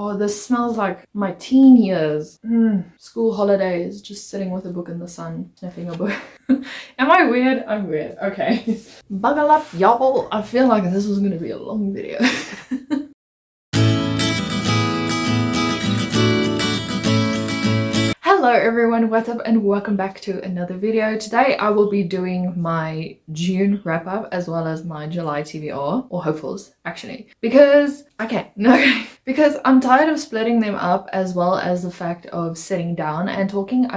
Oh, this smells like my teen years. School holidays, just sitting with a book in the sun, sniffing a book. Am I weird? I'm weird. Okay. Buckle up, y'all. I feel like this was gonna be a long video. Hello everyone, what's up and welcome back to another video. Today I will be doing my June wrap up as well as my July TBR, or hopefuls actually, because because I'm tired of splitting them up as well as the fact of sitting down and talking.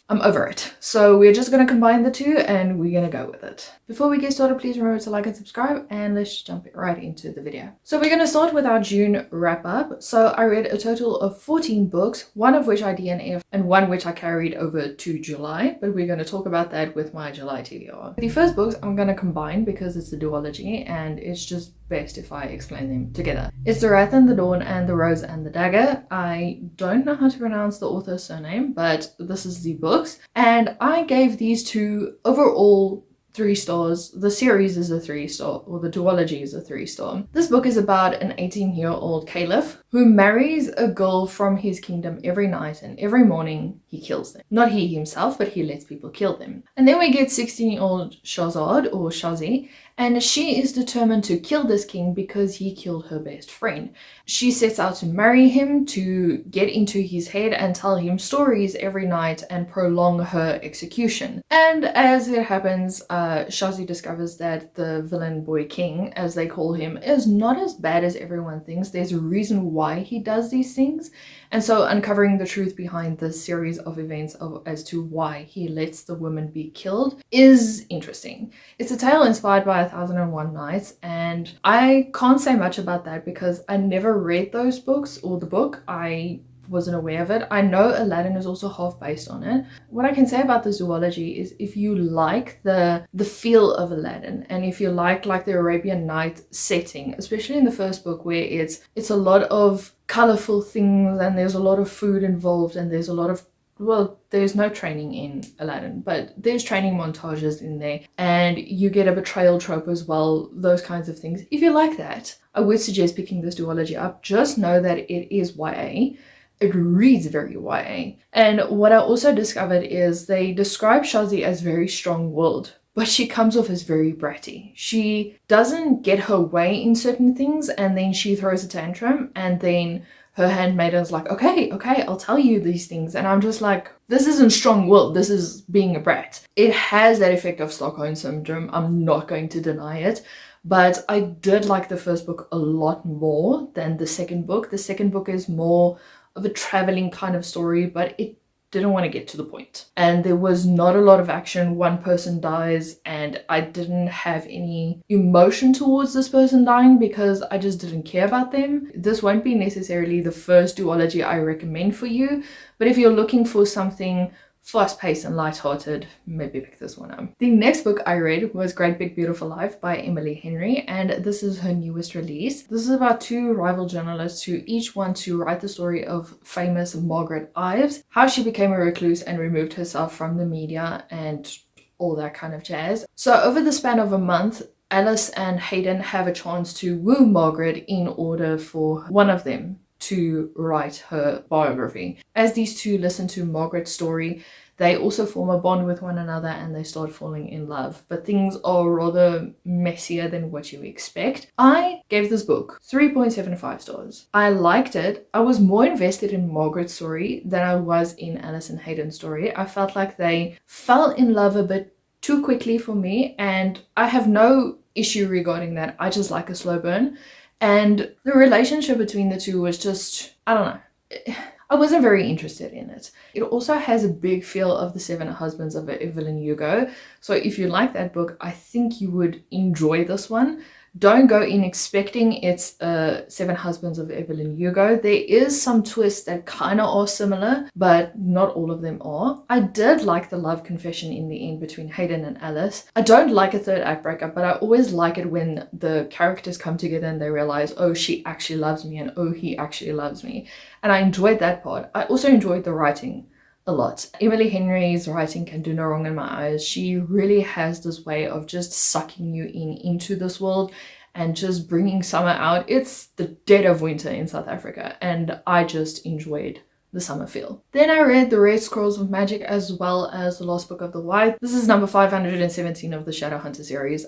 I'm over it. So we're just going to combine the two and we're going to go with it. Before we get started, please remember to like and subscribe, and let's jump right into the video. So we're going to start with our June wrap up. So I read a total of 14 books, one of which I DNF and one which I carried over to July, but we're going to talk about that with my July TBR. The first books I'm going to combine because it's a duology and it's just best if I explain them together. It's The Wrath and the Dawn and The Rose and the Dagger. I don't know how to pronounce the author's surname, but this is the books, and I gave these two overall 3 stars. The series is a 3-star, or the duology is a 3-star. This book is about an 18-year-old caliph who marries a girl from his kingdom every night, and every morning he kills them. Not he himself, but he lets people kill them. And then we get 16-year-old Shahzad, or Shazi, and she is determined to kill this king because he killed her best friend. She sets out to marry him, to get into his head and tell him stories every night and prolong her execution. And as it happens, Shazi discovers that the villain boy king, as they call him, is not as bad as everyone thinks. There's a reason why he does these things. And so uncovering the truth behind this series of events as to why he lets the woman be killed is interesting. It's a tale inspired by 1001 Nights, and I can't say much about that because I never read those books or the book. I wasn't aware of it. I know Aladdin is also half based on it. What I can say about this duology is if you like the feel of Aladdin, and if you like the Arabian Night setting, especially in the first book where it's a lot of colorful things and there's a lot of food involved and there's a lot of, well, there's no training in Aladdin, but there's training montages in there, and you get a betrayal trope as well, those kinds of things. If you like that, I would suggest picking this duology up. Just know that it is YA. It reads very YA. And what I also discovered is they describe Shazi as very strong-willed, but she comes off as very bratty. She doesn't get her way in certain things, and then she throws a tantrum, and then her handmaiden's like, okay, I'll tell you these things. And I'm just like, this isn't strong-willed, this is being a brat. It has that effect of Stockholm Syndrome, I'm not going to deny it. But I did like the first book a lot more than the second book. The second book is more of a traveling kind of story, but it didn't want to get to the point. And there was not a lot of action. One person dies and I didn't have any emotion towards this person dying because I just didn't care about them. This won't be necessarily the first duology I recommend for you, but if you're looking for something fast-paced and light-hearted, maybe pick this one up. The next book I read was Great Big Beautiful Life by Emily Henry, and this is her newest release. This is about 2 rival journalists who each want to write the story of famous Margaret Ives, how she became a recluse and removed herself from the media and all that kind of jazz. So over the span of a month, Alice and Hayden have a chance to woo Margaret in order for one of them to write her biography. As these two listen to Margaret's story, they also form a bond with one another and they start falling in love. But things are rather messier than what you expect. I gave this book 3.75 stars. I liked it. I was more invested in Margaret's story than I was in Alice and Hayden's story. I felt like they fell in love a bit too quickly for me, and I have no issue regarding that. I just like a slow burn. And the relationship between the two was just, I don't know. I wasn't very interested in it. It also has a big feel of The 7 Husbands of Evelyn Hugo. So if you like that book, I think you would enjoy this one. Don't go in expecting it's 7 Husbands of Evelyn Hugo. There is some twists that kind of are similar, but not all of them are. I did like the love confession in the end between Hayden and Alice. I don't like a third act breakup, but I always like it when the characters come together and they realize, oh, she actually loves me, and oh, he actually loves me. And I enjoyed that part. I also enjoyed the writing a lot. Emily Henry's writing can do no wrong in my eyes. She really has this way of just sucking you into this world and just bringing summer out. It's the dead of winter in South Africa, and I just enjoyed the summer feel. Then I read The Red Scrolls of Magic as well as The Lost Book of the White. This is number 517 of the Shadowhunter series.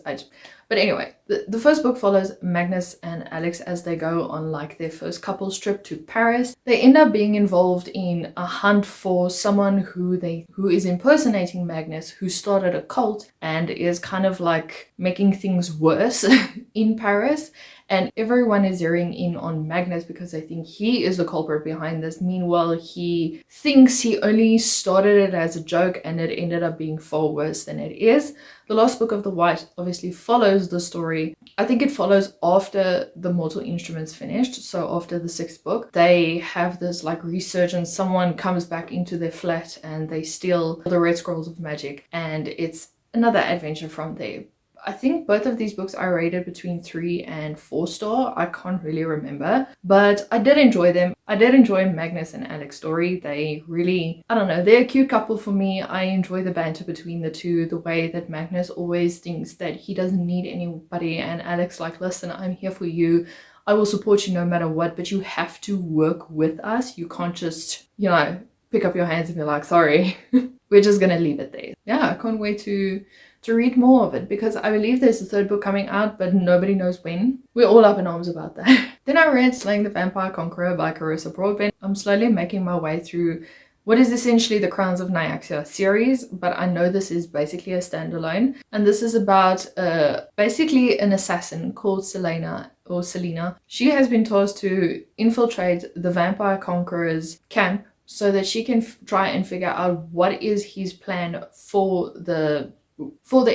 But anyway, the first book follows Magnus and Alex as they go on like their first couples trip to Paris. They end up being involved in a hunt for someone who is impersonating Magnus, who started a cult and is kind of like making things worse in Paris. And everyone is zeroing in on Magnus because they think he is the culprit behind this. Meanwhile, he thinks he only started it as a joke and it ended up being far worse than it is. The Lost Book of the White obviously follows the story. I think it follows after the Mortal Instruments finished, so after the 6th book. They have this like resurgence. Someone comes back into their flat and they steal the Red Scrolls of Magic, and it's another adventure from there. I think both of these books I rated between 3 and 4 star. I can't really remember, but I did enjoy them. I did enjoy Magnus and Alex's story. They really, I don't know, they're a cute couple for me. I enjoy the banter between the two, the way that Magnus always thinks that he doesn't need anybody, and Alex like, listen, I'm here for you. I will support you no matter what, but you have to work with us. You can't just, you know, pick up your hands and be like, sorry, we're just gonna leave it there. Yeah, I can't wait to read more of it, because I believe there's a 3rd book coming out, but nobody knows when. We're all up in arms about that. Then I read Slaying the Vampire Conqueror by Carissa Broadbent. I'm slowly making my way through what is essentially the Crowns of Nyaxia series, but I know this is basically a standalone. And this is about basically an assassin called Selena. She has been tasked to infiltrate the Vampire Conqueror's camp so that she can try and figure out what is his plan for the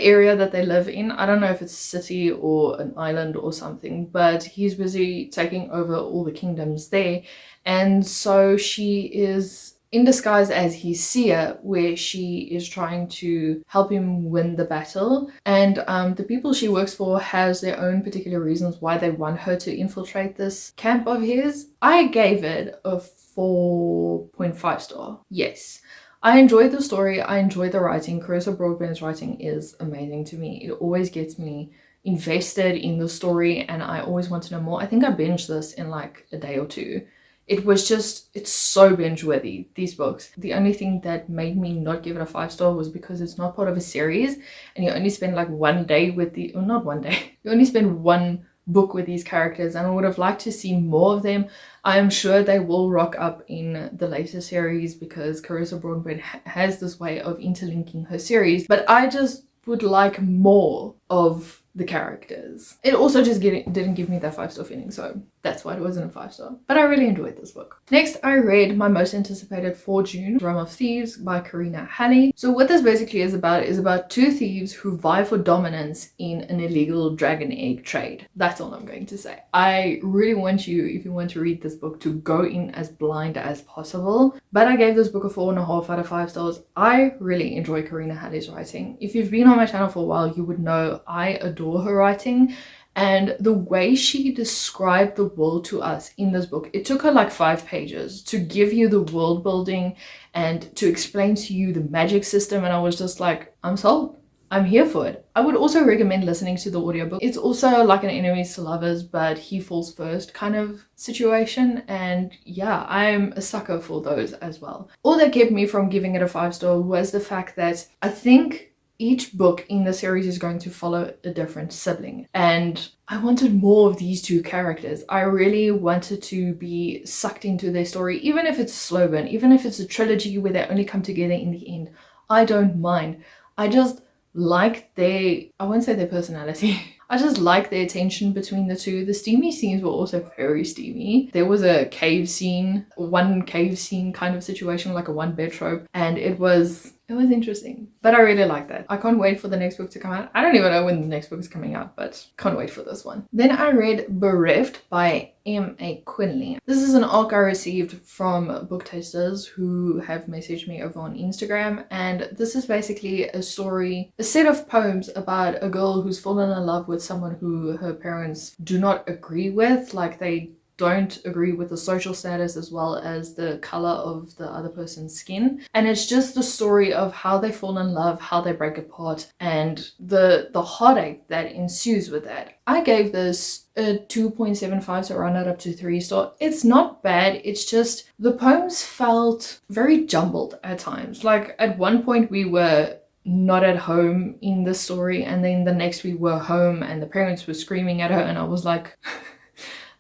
area that they live in. I don't know if it's a city or an island or something, but he's busy taking over all the kingdoms there. And so she is in disguise as his seer, where she is trying to help him win the battle. And the people she works for has their own particular reasons why they want her to infiltrate this camp of his. I gave it a 4.5 star. Yes. I enjoyed the story. I enjoyed the writing. Carissa Broadbent's writing is amazing to me. It always gets me invested in the story and I always want to know more. I think I binged this in like a day or two. It was just, it's so binge worthy, these books. The only thing that made me not give it a 5 star was because it's not part of a series and you only spend like one day with the, or not one day, you only spend one book with these characters, and I would have liked to see more of them. I am sure they will rock up in the later series because Carissa Broadbent has this way of interlinking her series, but I just would like more of the characters. It also just didn't give me that 5-star feeling, so that's why it wasn't a 5-star. But I really enjoyed this book. Next, I read my most anticipated for June, Drum of Thieves by Karina Halley. So what this basically is about two thieves who vie for dominance in an illegal dragon egg trade. That's all I'm going to say. I really want you, if you want to read this book, to go in as blind as possible. But I gave this book a 4.5 out of 5 stars. I really enjoy Karina Halley's writing. If you've been on my channel for a while, you would know I adore her writing. And the way she described the world to us in this book, it took her like 5 pages to give you the world building and to explain to you the magic system. And I was just like, I'm sold. I'm here for it. I would also recommend listening to the audiobook. It's also like an enemies to lovers, but he falls first kind of situation. And yeah, I'm a sucker for those as well. All that kept me from giving it a 5-star was the fact that I think each book in the series is going to follow a different sibling. And I wanted more of these two characters. I really wanted to be sucked into their story, even if it's a slow burn, even if it's a trilogy where they only come together in the end. I don't mind. I just like their, I won't say their personality. I just like the tension between the two. The steamy scenes were also very steamy. There was a cave scene, one cave scene kind of situation, like a one bed trope, and it was interesting. But I really like that. I can't wait for the next book to come out. I don't even know when the next book is coming out, but can't wait for this one. Then I read Bereft by M.A. Quinley. This is an ARC I received from book tasters who have messaged me over on Instagram, and this is basically a story, a set of poems about a girl who's fallen in love with someone who her parents do not agree with. Like, they don't agree with the social status as well as the color of the other person's skin. And it's just the story of how they fall in love, how they break apart, and the heartache that ensues with that. I gave this a 2.75, so round it up to 3 star. It's not bad, it's just the poems felt very jumbled at times. Like at one point we were not at home in the story, and then the next we were home and the parents were screaming at her, and I was like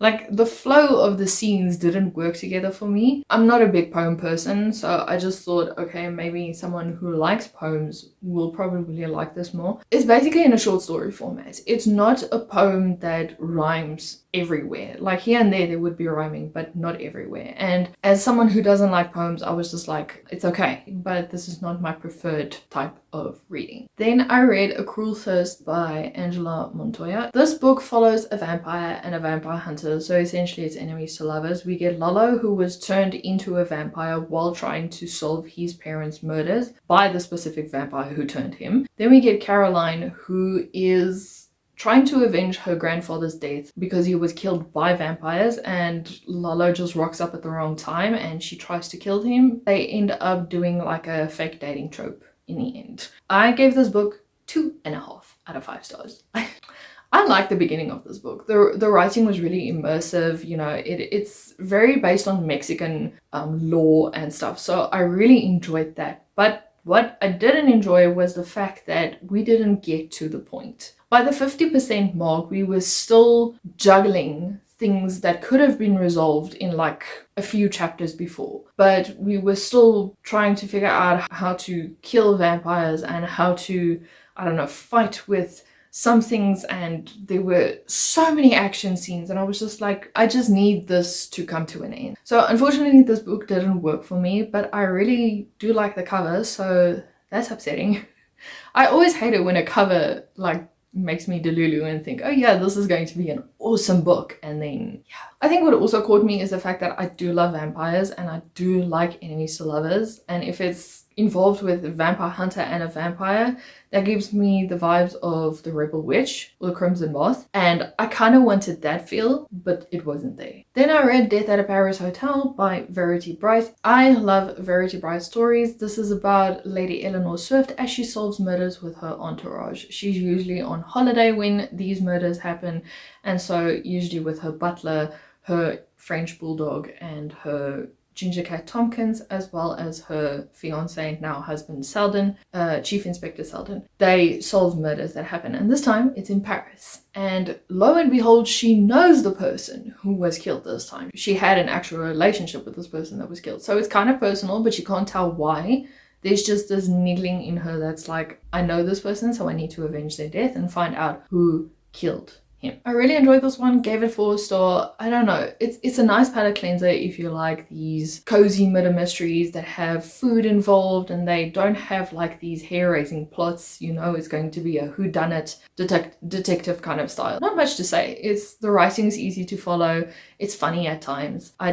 like the flow of the scenes didn't work together for me. I'm not a big poem person, so I just thought, okay, maybe someone who likes poems will probably like this more. It's basically in a short story format. It's not a poem that rhymes everywhere. Like here and there would be rhyming, but not everywhere. And as someone who doesn't like poems, I was just like, it's okay, but this is not my preferred type of reading. Then I read A Cruel Thirst by Angela Montoya. This book follows a vampire and a vampire hunter, so essentially it's enemies to lovers. We get Lalo, who was turned into a vampire while trying to solve his parents' murders by the specific vampire who turned him. Then we get Caroline, who is trying to avenge her grandfather's death because he was killed by vampires, and Lalo just rocks up at the wrong time and she tries to kill him. They end up doing like a fake dating trope in the end. I gave this book 2.5 out of 5 stars. I like the beginning of this book. The writing was really immersive, you know, it's very based on Mexican law and stuff, so I really enjoyed that. But what I didn't enjoy was the fact that we didn't get to the point. By the 50% mark, we were still juggling things that could have been resolved in like a few chapters before, but we were still trying to figure out how to kill vampires and how to, I don't know, fight with some things, and there were so many action scenes, and I was just like, I just need this to come to an end. So unfortunately this book didn't work for me, but I really do like the cover, so that's upsetting. I always hate it when a cover like makes me delulu and think, oh yeah, this is going to be an awesome book, and then yeah. I think what also caught me is the fact that I do love vampires and I do like enemies to lovers, and if it's involved with a vampire hunter and a vampire, that gives me the vibes of the Rebel Witch or the Crimson Moth, and I kind of wanted that feel, but it wasn't there. Then I read Death at a Paris Hotel by Verity Bright. I love Verity Bright's stories. This is about Lady Eleanor Swift as she solves murders with her entourage. She's usually on holiday when these murders happen, and so usually with her butler, her French bulldog, and her Ginger Cat Tompkins, as well as her fiance, now husband, Selden, Chief Inspector Selden. They solve murders that happen, and this time it's in Paris. And lo and behold, she knows the person who was killed this time. She had an actual relationship with this person that was killed. So it's kind of personal, but she can't tell why. There's just this niggling in her that's like, I know this person, so I need to avenge their death and find out who killed him. I really enjoyed this one, gave it 4 star. I don't know, it's a nice palate cleanser if you like these cozy murder mysteries that have food involved and they don't have like these hair-raising plots. You know, it's going to be a whodunit detective kind of style. Not much to say. The writing is easy to follow, it's funny at times. I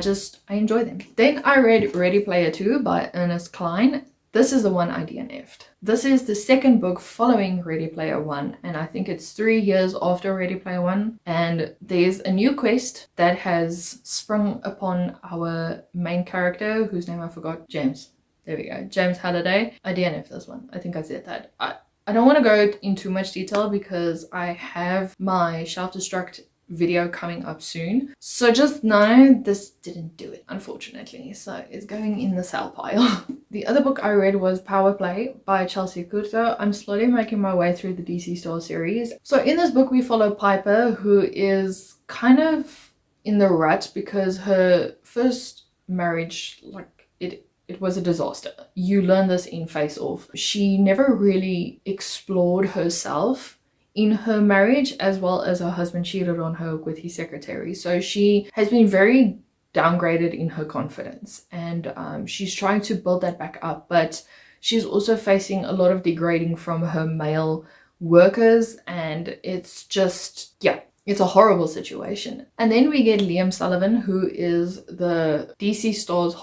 enjoy them. Then I read Ready Player 2 by Ernest Cline. This is the one I DNF'd. This is the second book following Ready Player 1, and I think it's 3 years after Ready Player 1. And there's a new quest that has sprung upon our main character, whose name I forgot, James. There we go, James Halliday. I DNF'd this one. I think I said that. I don't want to go in too much detail because I have my Shelf Destruct video coming up soon, so just know this didn't do it, unfortunately, so it's going in the sell pile. The other book I read was Power Play by Chelsea Curto. I'm slowly making my way through the DC Store series. So in this book we follow Piper, who is kind of in the rut because her first marriage, like it was a disaster. You learn this in Face Off. She never really explored herself in her marriage, as well as her husband cheated on her with his secretary. So she has been very downgraded in her confidence, and she's trying to build that back up, but she's also facing a lot of degrading from her male workers, and it's just, yeah, it's a horrible situation. And then we get Liam Sullivan, who is the DC Stars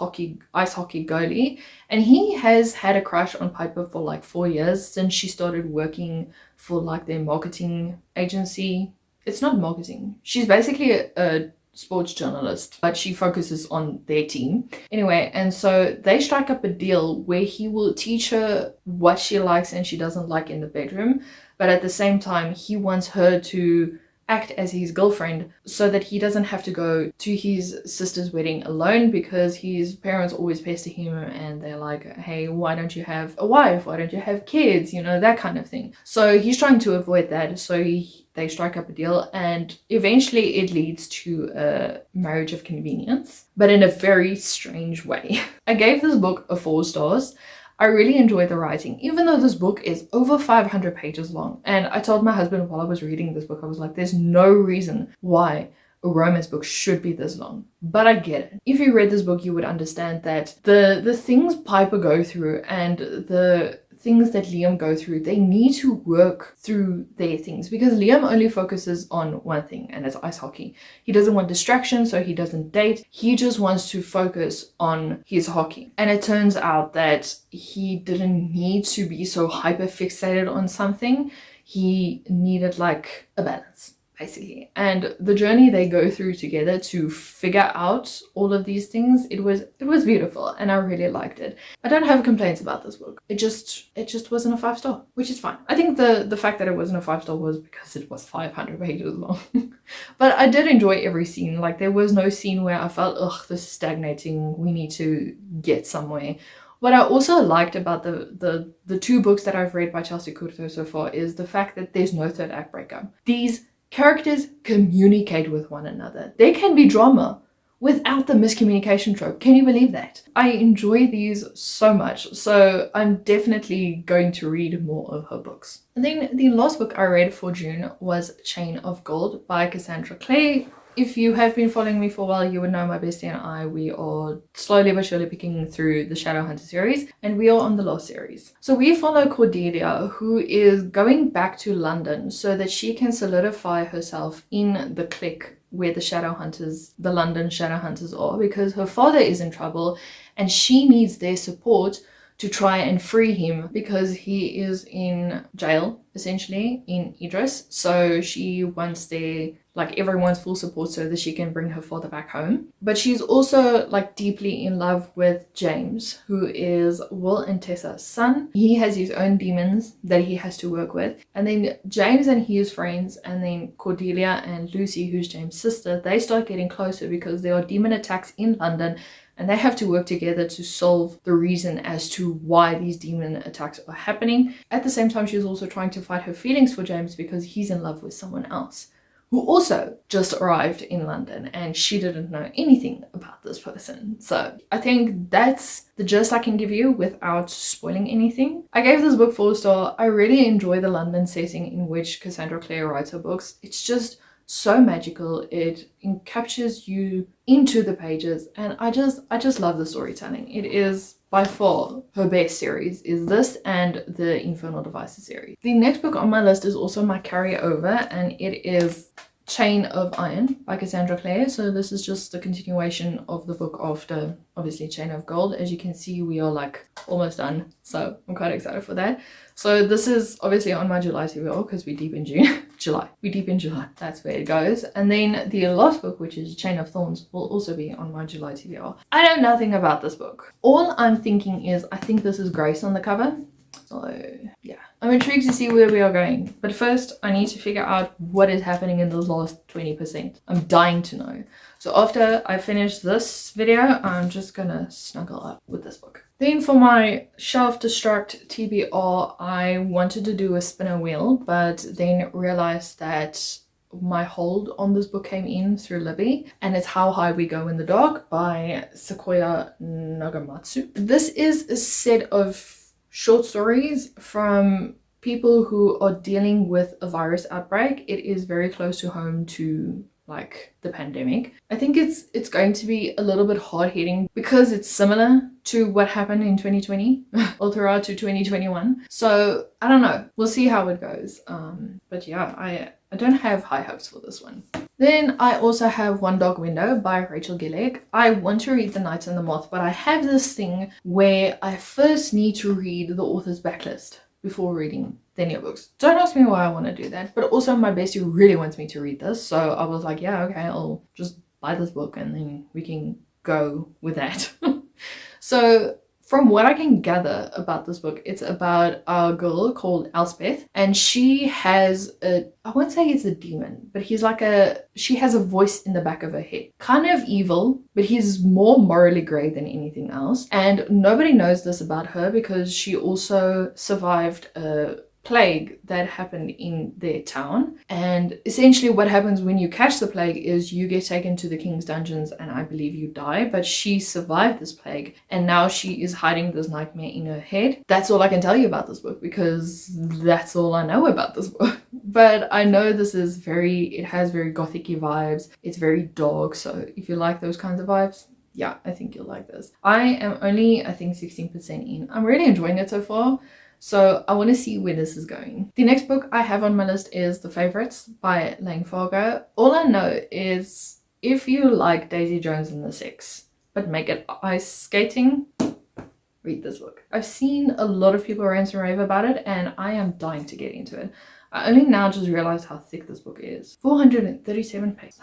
ice hockey goalie, and he has had a crush on Piper for like 4 years since she started working for like their marketing agency. It's not marketing. She's basically a sports journalist, but she focuses on their team. Anyway, and so they strike up a deal where he will teach her what she likes and she doesn't like in the bedroom, but at the same time, he wants her to act as his girlfriend so that he doesn't have to go to his sister's wedding alone, because his parents always pester him and they're like, hey, why don't you have a wife? Why don't you have kids? You know, that kind of thing. So he's trying to avoid that. So they strike up a deal, and eventually it leads to a marriage of convenience, but in a very strange way. I gave this book a 4 stars. I really enjoyed the writing, even though this book is over 500 pages long. And I told my husband while I was reading this book, I was like, there's no reason why a romance book should be this long. But I get it. If you read this book, you would understand that the things Piper go through and the things that Liam go through, they need to work through their things, because Liam only focuses on one thing, and it's ice hockey. He doesn't want distraction, so he doesn't date. He just wants to focus on his hockey. And it turns out that he didn't need to be so hyper fixated on something. He needed like a balance, basically. And the journey they go through together to figure out all of these things, it was beautiful, and I really liked it. I don't have complaints about this book. It just wasn't a 5-star, which is fine. I think the fact that it wasn't a 5-star was because it was 500 pages long. But I did enjoy every scene. Like, there was no scene where I felt, ugh, this is stagnating, we need to get somewhere. What I also liked about the 2 books that I've read by Chelsea Kurto so far is the fact that there's no third act breakup. These characters communicate with one another. There can be drama without the miscommunication trope. Can you believe that? I enjoy these so much, so I'm definitely going to read more of her books. And then the last book I read for June was Chain of Gold by Cassandra Clare. If you have been following me for a while, you would know my bestie and I, we are slowly but surely picking through the Shadowhunter series, and we are on the last series. So we follow Cordelia, who is going back to London so that she can solidify herself in the clique where the London Shadowhunters are, because her father is in trouble and she needs their support to try and free him, because he is in jail, essentially, in Idris. So she wants everyone's full support so that she can bring her father back home. But she's also deeply in love with James, who is Will and Tessa's son. He has his own demons that he has to work with. And then James and his friends, and then Cordelia and Lucy, who's James' sister, they start getting closer because there are demon attacks in London, and they have to work together to solve the reason as to why these demon attacks are happening. At the same time, she's also trying to fight her feelings for James because he's in love with someone else who also just arrived in London, and she didn't know anything about this person. So I think that's the gist I can give you without spoiling anything. I gave this book 4 stars. I really enjoy the London setting in which Cassandra Clare writes her books. It's just so magical. It captures you into the pages, and I just love the storytelling. It is by far her best series, is this and the Infernal Devices series. The next book on my list is also my carryover, and it is Chain of Iron by Cassandra Clare. So this is just the continuation of the book after, obviously, Chain of Gold. As you can see, we are almost done, so I'm quite excited for that. So this is obviously on my July TBR because we're deep in June. We're deep in July. That's where it goes. And then the last book, which is Chain of Thorns, will also be on my July TBR. I know nothing about this book. All I'm thinking is I think this is Grace on the cover. So yeah, I'm intrigued to see where we are going. But first, I need to figure out what is happening in the last 20%. I'm dying to know. So after I finish this video, I'm just gonna snuggle up with this book. Then for my shelf destruct TBR, I wanted to do a spinner wheel, but then realized that my hold on this book came in through Libby, and it's How High We Go in the Dark by Sequoia Nagamatsu. This is a set of short stories from people who are dealing with a virus outbreak. It is very close to home to the pandemic. I think it's going to be a little bit hard-hitting because it's similar to what happened in 2020 all throughout to 2021. So I don't know, we'll see how it goes. But yeah, I don't have high hopes for this one. Then I also have One Dark Window by Rachel Gillick. I want to read The Knight and the Moth, but I have this thing where I first need to read the author's backlist before reading their new books. Don't ask me why I want to do that, but also my bestie really wants me to read this, so I was like, yeah, okay, I'll just buy this book and then we can go with that. So from what I can gather about this book, it's about a girl called Elspeth, and she has I won't say it's a demon, but she has a voice in the back of her head. Kind of evil, but he's more morally grey than anything else. And nobody knows this about her because she also survived a plague that happened in their town. And essentially what happens when you catch the plague is you get taken to the king's dungeons and I believe you die, but she survived this plague and now she is hiding this nightmare in her head. That's all I can tell you about this book because that's all I know about this book. But I know this is it has very gothic-y vibes. It's very dark, so if you like those kinds of vibes, yeah, I think you'll like this. I am only, I think, 16% in. I'm really enjoying it so far. So I want to see where this is going. The next book I have on my list is The Favourites by Lang Fargo. All I know is if you like Daisy Jones and the Six, but make it ice skating, read this book. I've seen a lot of people rant and rave about it and I am dying to get into it. I only now just realized how thick this book is. 437 pages.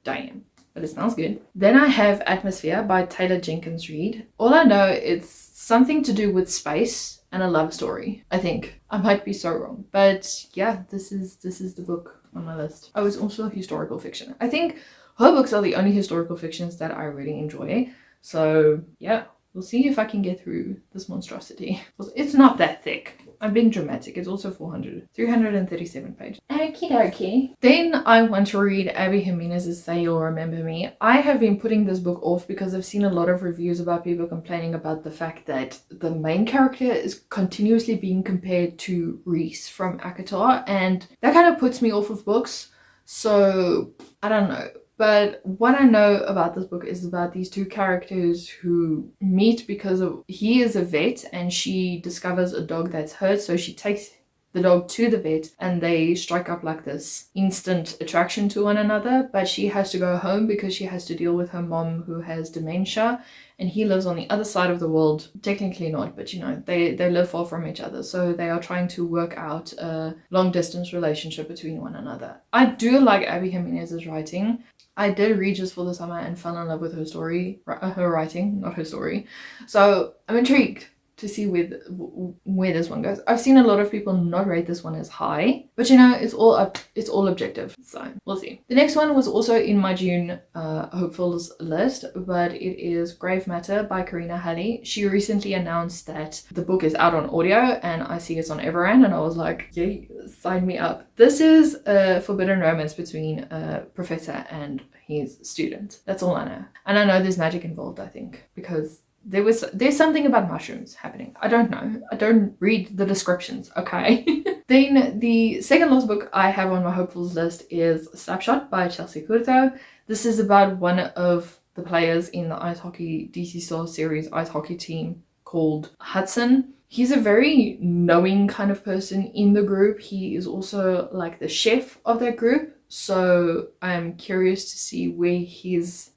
Damn. But it smells good. Then I have Atmosphere by Taylor Jenkins Reid. All I know it's something to do with space and a love story, I think. I might be so wrong, but yeah, this is the book on my list. Oh, it's also historical fiction. I think her books are the only historical fictions that I really enjoy. So yeah, we'll see if I can get through this monstrosity. It's not that thick. I'm being dramatic. It's also 337 pages. Okie dokie. Then I want to read Abby Jimenez's Say You'll Remember Me. I have been putting this book off because I've seen a lot of reviews about people complaining about the fact that the main character is continuously being compared to Reese from ACOTAR, and that kind of puts me off of books. So I don't know. But what I know about this book is about these two characters who meet because he is a vet and she discovers a dog that's hurt. So she takes the dog to the vet and they strike up like this instant attraction to one another. But she has to go home because she has to deal with her mom who has dementia. And he lives on the other side of the world. Technically not, but you know, they live far from each other. So they are trying to work out a long distance relationship between one another. I do like Abby Jimenez's writing. I did read Just for the Summer and fell in love with her writing, not her story. So I'm intrigued to see where this one goes. I've seen a lot of people not rate this one as high, but you know, it's all objective, so we'll see. The next one was also in my June hopefuls list, but it is Grave Matter by Karina Halley. She recently announced that the book is out on audio and I see it's on Everand and I was like, yay, sign me up. This is a forbidden romance between a professor and his student. That's all I know. And I know there's magic involved, I think, because there's something about mushrooms happening. I don't know. I don't read the descriptions, okay? Then the second last book I have on my hopefuls list is Slapshot by Chelsea Curto. This is about one of the players in the ice hockey DC Star series ice hockey team called Hudson. He's a very knowing kind of person in the group. He is also like the chef of that group. So I'm curious to see where his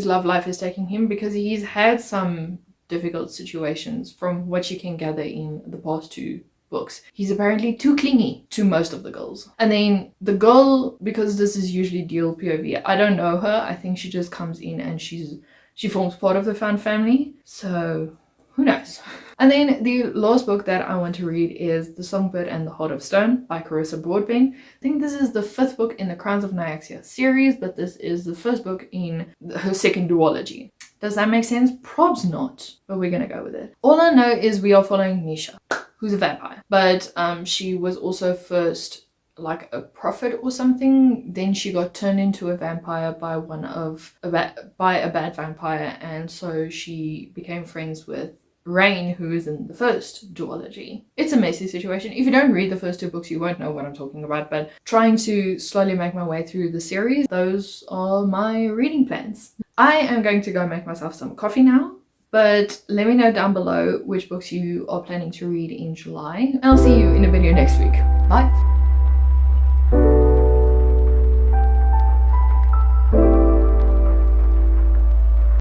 love life is taking him, because he's had some difficult situations from what you can gather in the past two books. He's apparently too clingy to most of the girls. And then the girl, because this is usually dual POV, I don't know her. I think she just comes in and she forms part of the fan family. So who knows? And then the last book that I want to read is The Songbird and the Heart of Stone by Carissa Broadbent. I think this is the 5th book in the Crowns of Nyaxia series, but this is the 1st book in her second duology. Does that make sense? Probs not, but we're gonna go with it. All I know is we are following Nisha, who's a vampire, but she was also first like a prophet or something. Then she got turned into a vampire by a bad vampire, and so she became friends with Rain, who is in the first duology. It's a messy situation. If you don't read the first 2 books, you won't know what I'm talking about, but trying to slowly make my way through the series, those are my reading plans. I am going to go make myself some coffee now, but let me know down below which books you are planning to read in July, and I'll see you in a video next week. Bye!